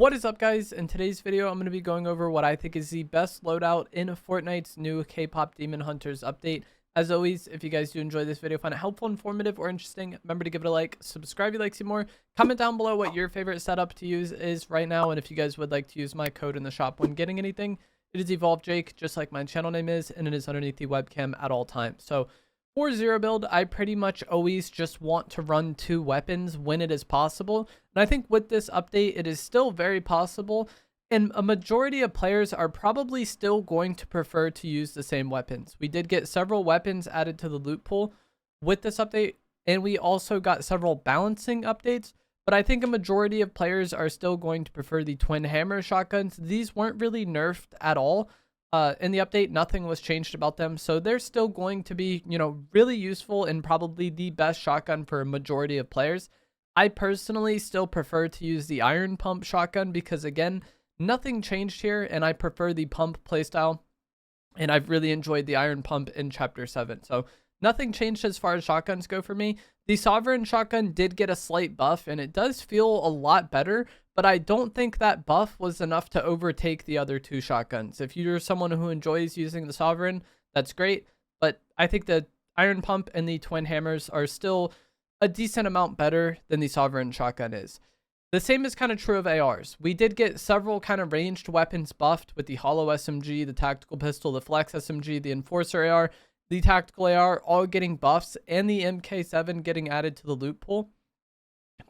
What is up, guys? In today's video, I'm going to be going over what I think is the best loadout in Fortnite's new K-Pop Demon Hunters update. As always, if you guys do enjoy this video, find it helpful, informative, or interesting, remember to give it a like, subscribe if you like to see more, comment down below what your favorite setup to use is right now, and if you guys would like to use my code in the shop when getting anything, it is EvolvedJake, just like my channel name is, and it is underneath the webcam at all times. So for zero build, I pretty much always just want to run 2 weapons when it is possible. And I think with this update, it is still very possible. And a majority of players are probably still going to prefer to use the same weapons. We did get several weapons added to the loot pool with this update. And we also got several balancing updates. But I think a majority of players are still going to prefer the twin hammer shotguns. These weren't really nerfed at all. In the update, nothing was changed about them, so they're still going to be, really useful and probably the best shotgun for a majority of players. I personally still prefer to use the iron pump shotgun because, again, nothing changed here, and I prefer the pump playstyle, and I've really enjoyed the iron pump in Chapter 7, so nothing changed as far as shotguns go for me. The Sovereign shotgun did get a slight buff, and it does feel a lot better, but I don't think that buff was enough to overtake the other 2 shotguns. If you're someone who enjoys using the Sovereign, that's great, but I think the Iron Pump and the Twin Hammers are still a decent amount better than the Sovereign shotgun is. The same is kind of true of ARs. We did get several kind of ranged weapons buffed with the Hollow SMG, the Tactical Pistol, the Flex SMG, the Enforcer AR, the Tactical AR, all getting buffs, and the MK7 getting added to the loot pool.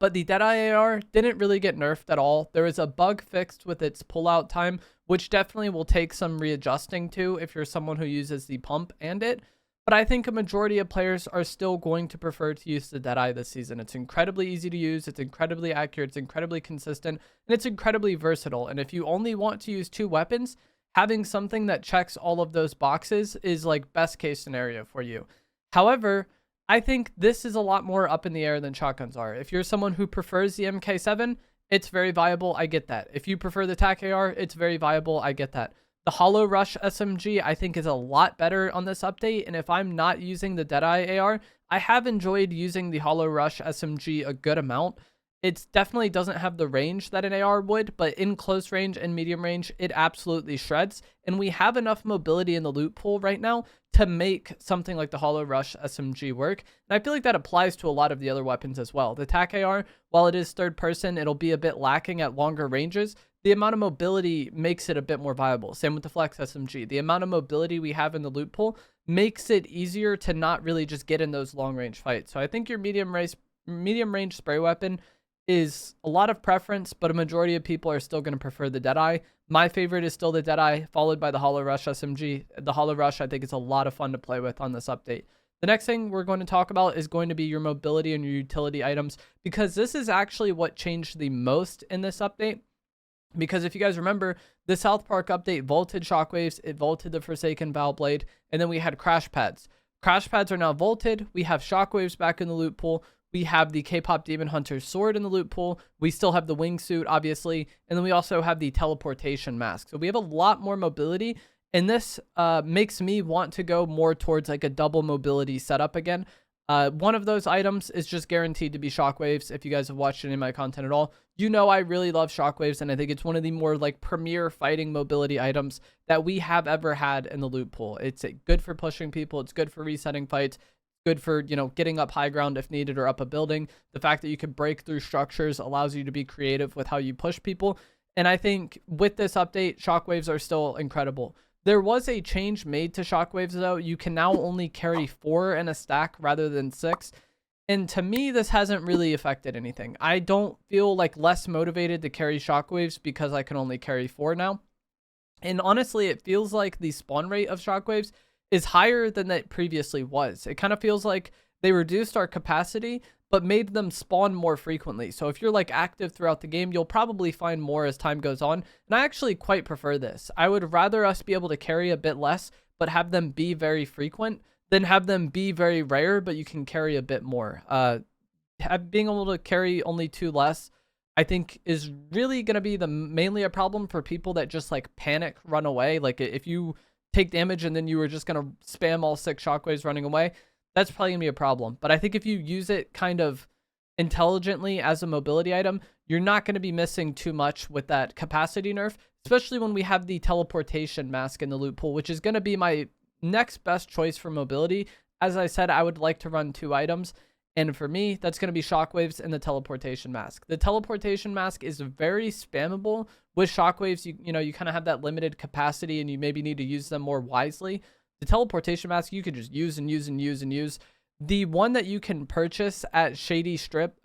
But the Deadeye AR didn't really get nerfed at all. There is a bug fixed with its pullout time, which definitely will take some readjusting to if you're someone who uses the pump and it. But I think a majority of players are still going to prefer to use the Deadeye this season. It's incredibly easy to use, it's incredibly accurate, it's incredibly consistent, and it's incredibly versatile. And if you only want to use 2 weapons, having something that checks all of those boxes is like best case scenario for you. However, I think this is a lot more up in the air than shotguns are. If you're someone who prefers the MK7, it's very viable. I get that. If you prefer the TAC AR, it's very viable. I get that. The Hollow Rush SMG, I think, is a lot better on this update. And if I'm not using the Deadeye AR, I have enjoyed using the Hollow Rush SMG a good amount. It definitely doesn't have the range that an AR would, but in close range and medium range, it absolutely shreds. And we have enough mobility in the loot pool right now to make something like the Hollow Rush SMG work. And I feel like that applies to a lot of the other weapons as well. The TAC AR, while it is third person, it'll be a bit lacking at longer ranges. The amount of mobility makes it a bit more viable. Same with the Flex SMG. The amount of mobility we have in the loot pool makes it easier to not really just get in those long range fights. So I think your medium range spray weapon is a lot of preference, but a majority of people are still going to prefer the Deadeye. My favorite is still the Deadeye, followed by the Hollow Rush SMG. The Hollow Rush, I think, is a lot of fun to play with on this update. The next thing we're going to talk about is going to be your mobility and your utility items, because this is actually what changed the most in this update. Because if you guys remember, the South Park update vaulted shockwaves, it vaulted the Forsaken Bow Blade, and then we had crash pads. Crash pads are now vaulted. We have shockwaves back in the loot pool. We have the K-Pop Demon Hunters sword in the loot pool. We still have the wingsuit, obviously. And then we also have the teleportation mask. So we have a lot more mobility. And this makes me want to go more towards like a double mobility setup again. One of those items is just guaranteed to be shockwaves. If you guys have watched any of my content at all, you know I really love shockwaves. And I think it's one of the more like premier fighting mobility items that we have ever had in the loot pool. It's good for pushing people. It's good for resetting fights. Good for, getting up high ground if needed or up a building. The fact that you can break through structures allows you to be creative with how you push people. And I think with this update, shockwaves are still incredible. There was a change made to shockwaves though. You can now only carry 4 in a stack rather than 6. And to me, this hasn't really affected anything. I don't feel like less motivated to carry shockwaves because I can only carry 4 now. And honestly, it feels like the spawn rate of shockwaves is higher than that previously was. It kind of feels like they reduced our capacity, but made them spawn more frequently. So if you're like active throughout the game, you'll probably find more as time goes on. And I actually quite prefer this. I would rather us be able to carry a bit less, but have them be very frequent than have them be very rare, but you can carry a bit more. Being able to carry only 2 less, I think is really going to be mainly a problem for people that just like panic, run away. Like if you take damage and then you were just going to spam all 6 shockwaves running away, that's probably going to be a problem. But I think if you use it kind of intelligently as a mobility item, you're not going to be missing too much with that capacity nerf, especially when we have the teleportation mask in the loot pool, which is going to be my next best choice for mobility. As I said, I would like to run 2 items. And for me, that's going to be shockwaves and the teleportation mask. The teleportation mask is very spammable. With shockwaves, you kind of have that limited capacity and you maybe need to use them more wisely. The teleportation mask, you could just use and use and use and use. The one that you can purchase at Sandy Strip,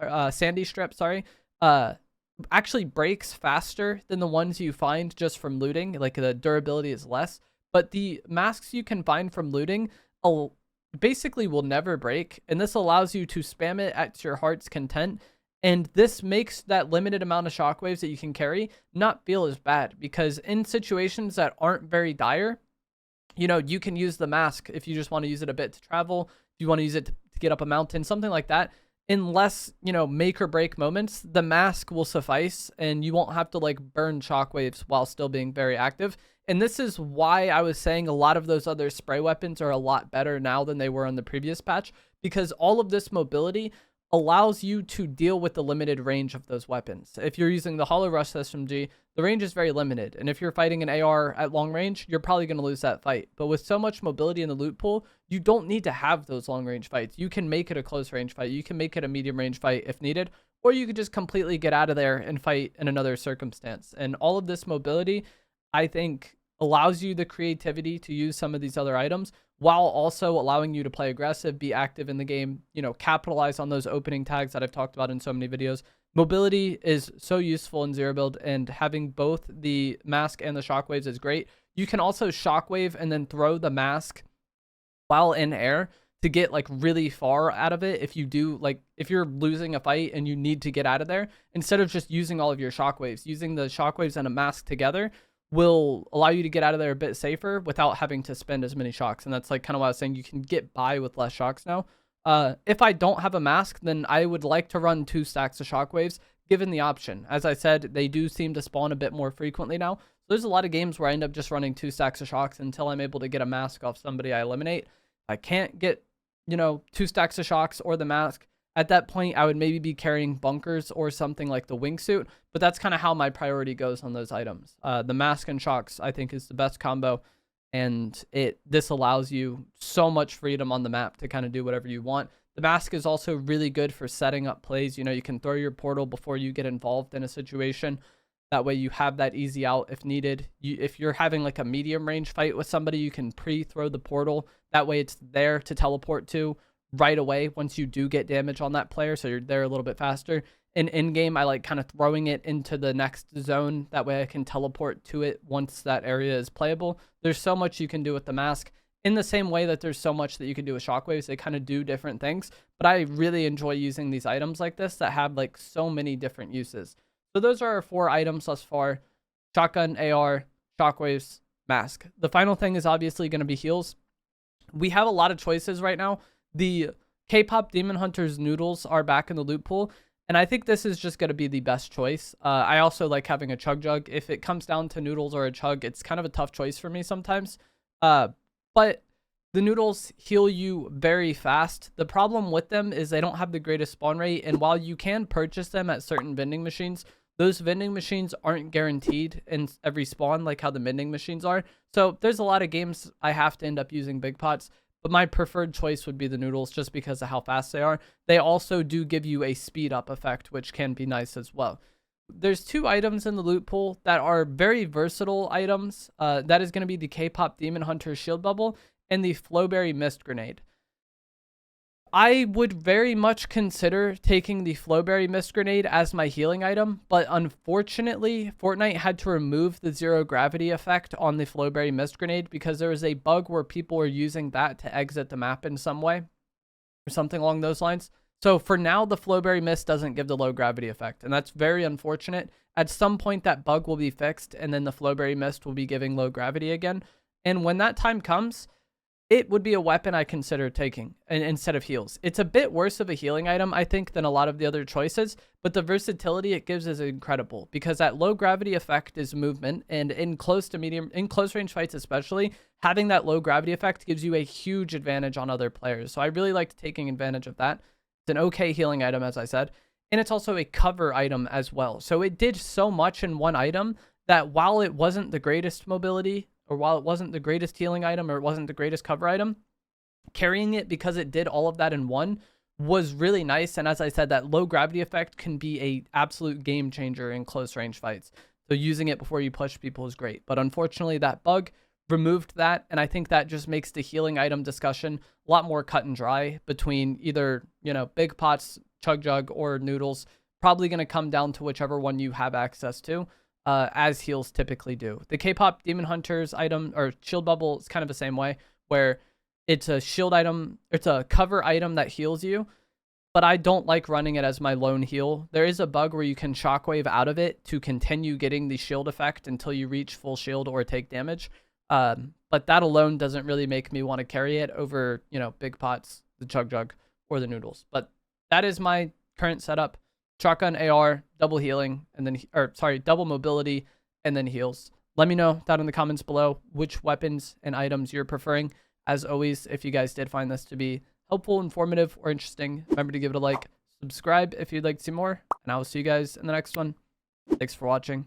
actually breaks faster than the ones you find just from looting. Like the durability is less. But the masks you can find from looting basically will never break, and this allows you to spam it at your heart's content, and this makes that limited amount of shockwaves that you can carry not feel as bad, because in situations that aren't very dire, you can use the mask if you just want to use it a bit to travel, if you want to use it to get up a mountain, something like that. In less make or break moments, the mask will suffice and you won't have to like burn shockwaves while still being very active. And this is why I was saying a lot of those other spray weapons are a lot better now than they were on the previous patch, because all of this mobility allows you to deal with the limited range of those weapons. If you're using the Hollow Rush SMG, the range is very limited. And if you're fighting an AR at long range, you're probably going to lose that fight. But with so much mobility in the loot pool, you don't need to have those long range fights. You can make it a close range fight. You can make it a medium range fight if needed, or you could just completely get out of there and fight in another circumstance. And all of this mobility, I think, allows you the creativity to use some of these other items while also allowing you to play aggressive, be active in the game, capitalize on those opening tags that I've talked about in so many videos. Mobility is so useful in zero build, and having both the mask and the shockwaves is great. You can also shockwave and then throw the mask while in air to get like really far out of it. If you're losing a fight and you need to get out of there, instead of just using all of your shockwaves, using the shockwaves and a mask together will allow you to get out of there a bit safer without having to spend as many shocks. And that's like kind of what I was saying. You can get by with less shocks now. If I don't have a mask, then I would like to run 2 stacks of shockwaves given the option. As I said, they do seem to spawn a bit more frequently now. So there's a lot of games where I end up just running 2 stacks of shocks until I'm able to get a mask off somebody I eliminate. I can't get, 2 stacks of shocks or the mask. At that point, I would maybe be carrying bunkers or something like the wingsuit, but that's kind of how my priority goes on those items. The mask and shocks, I think, is the best combo, and this allows you so much freedom on the map to kind of do whatever you want. The mask is also really good for setting up plays. You can throw your portal before you get involved in a situation. That way you have that easy out if needed. If you're having like a medium range fight with somebody, you can pre-throw the portal. That way it's there to teleport to right away once you do get damage on that player, so you're there a little bit faster. And in-game, I like kind of throwing it into the next zone. That way I can teleport to it once that area is playable. There's so much you can do with the mask. In the same way that there's so much that you can do with shockwaves, they kind of do different things. But I really enjoy using these items like this that have like so many different uses. So those are our 4 items thus far: shotgun, AR, shockwaves, mask. The final thing is obviously going to be heals. We have a lot of choices right now. The KPop Demon Hunters noodles are back in the loot pool, and I think this is just going to be the best choice. I also like having a chug jug. If it comes down to noodles or a chug, it's kind of a tough choice for me sometimes. But the noodles heal you very fast. The problem with them is they don't have the greatest spawn rate, and while you can purchase them at certain vending machines, those vending machines aren't guaranteed in every spawn like how the vending machines are. So there's a lot of games I have to end up using big pots. But my preferred choice would be the noodles just because of how fast they are. They also do give you a speed up effect, which can be nice as well. There's 2 items in the loot pool that are very versatile items. That is going to be the KPop Demon Hunters Shield Bubble and the Flowberry Mist Grenade. I would very much consider taking the Flowberry Mist Grenade as my healing item, but unfortunately, Fortnite had to remove the zero gravity effect on the Flowberry Mist Grenade because there was a bug where people were using that to exit the map in some way or something along those lines. So for now, the Flowberry Mist doesn't give the low gravity effect, and that's very unfortunate. At some point, that bug will be fixed, and then the Flowberry Mist will be giving low gravity again. And when that time comes, it would be a weapon I consider taking instead of heals. It's a bit worse of a healing item, I think, than a lot of the other choices, but the versatility it gives is incredible because that low gravity effect is movement, and in close range fights especially, having that low gravity effect gives you a huge advantage on other players. So I really liked taking advantage of that. It's an okay healing item, as I said. And it's also a cover item as well. So it did so much in one item that while it wasn't the greatest mobility, or while it wasn't the greatest healing item, or it wasn't the greatest cover item, carrying it because it did all of that in one was really nice. And as I said, that low gravity effect can be a absolute game changer in close range fights. So using it before you push people is great. But unfortunately, that bug removed that, and I think that just makes the healing item discussion a lot more cut and dry between either, you know, Big Pots, Chug Jug, or Noodles. Probably going to come down to whichever one you have access to, as heals typically do. The KPop Demon Hunters item, or Shield Bubble, is kind of the same way, where it's a shield item, it's a cover item that heals you, but I don't like running it as my lone heal. There is a bug where you can shockwave out of it to continue getting the shield effect until you reach full shield or take damage. But that alone doesn't really make me want to carry it over, you know, Big Pots, the Chug Jug, or the Noodles. But that is my current setup. Shotgun AR, double healing, and then, double mobility, and then heals. Let me know down in the comments below which weapons and items you're preferring. As always, if you guys did find this to be helpful, informative, or interesting, remember to give it a like, subscribe if you'd like to see more, and I will see you guys in the next one. Thanks for watching.